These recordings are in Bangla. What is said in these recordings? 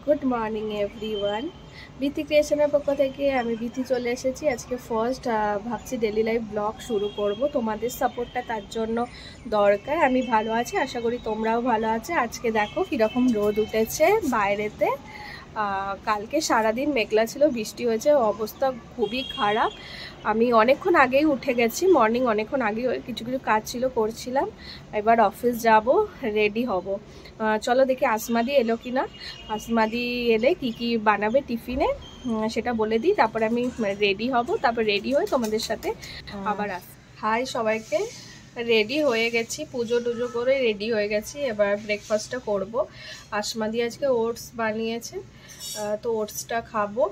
Good morning everyone. বিথি ক্রিয়েশনের পক্ষ থেকে আমি বিথি চলে এসেছি। আজকে ফার্স্ট ভাবছি ডেলি লাইফ ব্লগ শুরু করব। তোমাদের সাপোর্টটা তার জন্য দরকার। আমি ভালো আছি, আশা করি তোমরাও ভালো আছো। আজকে দেখো কীরকম রোদ উঠেছে বাইরেতে। কালকে সারাদিন মেঘলা ছিল, বৃষ্টি হয়েছে, অবস্থা খুবই খারাপ। আমি অনেকক্ষণ আগেই উঠে গেছি, মর্নিং অনেকক্ষণ আগে কিছু কিছু কাজ ছিল করছিলাম। এবার অফিস যাব, রেডি হব। চলো দেখি আসমাদি এলো কি না। আসমাদি এলে কি কি বানাবে টিফিনে সেটা বলে দিই, তারপরে আমি রেডি হব। তারপর রেডি হয়ে তোমাদের সাথে আবার আস। হাই সবাইকে, রেডি হয়ে গেছি, পুজো টুজো করে রেডি হয়ে গেছি। এবার ব্রেকফাস্টটা করব। আসমাদি আজকে ওটস বানিয়েছে, তো ওটসটা খাবো।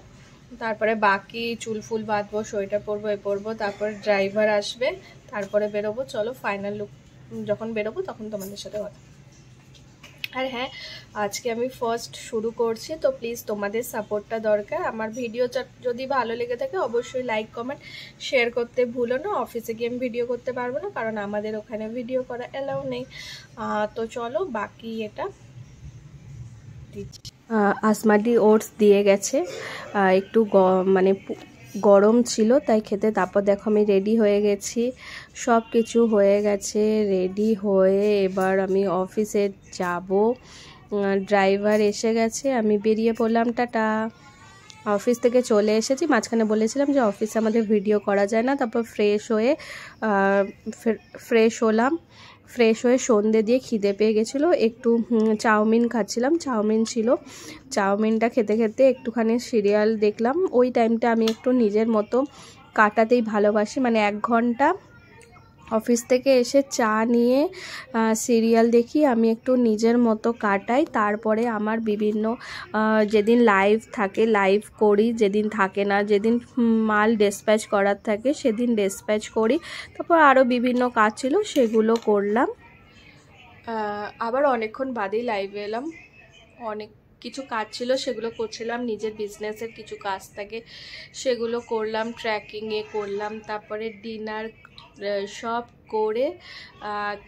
তারপরে বাকি চুল ফুল বাঁধবো, সোয়েটার পরবো, এ পরবো। তারপর ড্রাইভার আসবে, তারপরে বেরোবো। চলো ফাইনাল লুক যখন বেরোবো তখন তোমাদের সাথে কথা। আর হ্যাঁ, আজকে আমি ফার্স্ট শুরু করছি, তো প্লিজ তোমাদের সাপোর্টটা দরকার। আমার ভিডিও যদি ভালো লেগে থাকে অবশ্যই লাইক কমেন্ট শেয়ার করতে ভুলো না। অফিসে গিয়ে আমি ভিডিও করতে পারবো না, কারণ আমাদের ওখানে ভিডিও করা অ্যালাউ নেই। তো চলো বাকি এটা দিচ্ছি। আসমাদি ওটস দিয়ে গেছে, একটু মানে গরম ছিল তাই খেতে। তারপর দেখো আমি রেডি হয়ে গেছি, সব কিছু হয়ে গেছে। রেডি হয়ে এবার আমি অফিসে যাব। ড্রাইভার এসে গেছে, আমি বেরিয়ে পড়লাম। টাটা। অফিস থেকে চলে এসেছি। মাঝখানে বলেছিলাম যে অফিসে আমাদের ভিডিও করা যায় না। তারপর ফ্রেশ হলাম। ফ্রেশ হয়ে সন্ধে দিয়ে খিদে পেয়ে গেছিলো, একটু চাউমিন খাচ্ছিলাম। চাউমিন ছিল, চাউমিনটা খেতে খেতে একটুখানি সিরিয়াল দেখলাম। ওই টাইমটা আমি একটু নিজের মতো কাটাতেই ভালোবাসি, মানে 1 ঘন্টা অফিস থেকে এসে চা নিয়ে সিরিয়াল দেখি, আমি একটু নিজের মতো কাটাই। তারপরে আমার বিভিন্ন যেদিন লাইভ থাকে লাইভ করি, যেদিন থাকে না, যেদিন মাল ডিসপ্যাচ করার থাকে সেদিন ডিসপ্যাচ করি। তারপর আরও বিভিন্ন কাজ ছিল সেগুলো করলাম। আবার অনেকক্ষণ বাদেই লাইভে এলাম। অনেক কিছু কাজ ছিল সেগুলো করছিলাম, নিজের বিজনেসের কিছু কাজ থাকে সেগুলো করলাম, ট্র্যাকিংয়ে করলাম। তারপরে ডিনার সব করে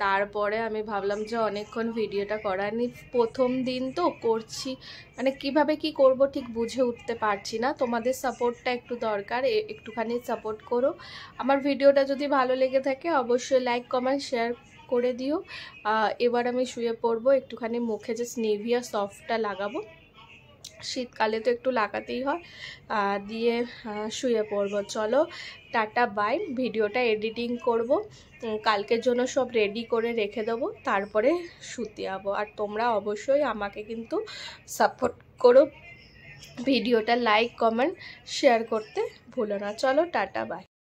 তারপরে আমি ভাবলাম যে অনেকক্ষণ ভিডিওটা করা নেই, প্রথম দিন তো করছি, মানে কিভাবে কি করব ঠিক বুঝে উঠতে পারছি না। তোমাদের সাপোর্টটা একটু দরকার, একটুখানি সাপোর্ট করো। আমার ভিডিওটা যদি ভালো লেগে থাকে অবশ্যই লাইক কমেন্ট শেয়ার করে দিও। এবার আমি শুয়ে পড়বো, একটুখানি মুখে যে নিভিয়া সফটটা লাগাবো, শীতকালে তো একটু লাগাতেই হয়, দিয়ে শুয়ে পড়বো। চলো টাটা বাই। ভিডিওটা এডিটিং করব, কালকের জন্য সব রেডি করে রেখে দেবো, তারপরে শুতে যাবো। আর তোমরা অবশ্যই আমাকে কিন্তু সাপোর্ট করো, ভিডিওটা লাইক কমেন্ট শেয়ার করতে ভুলো না। চলো টাটা বাই।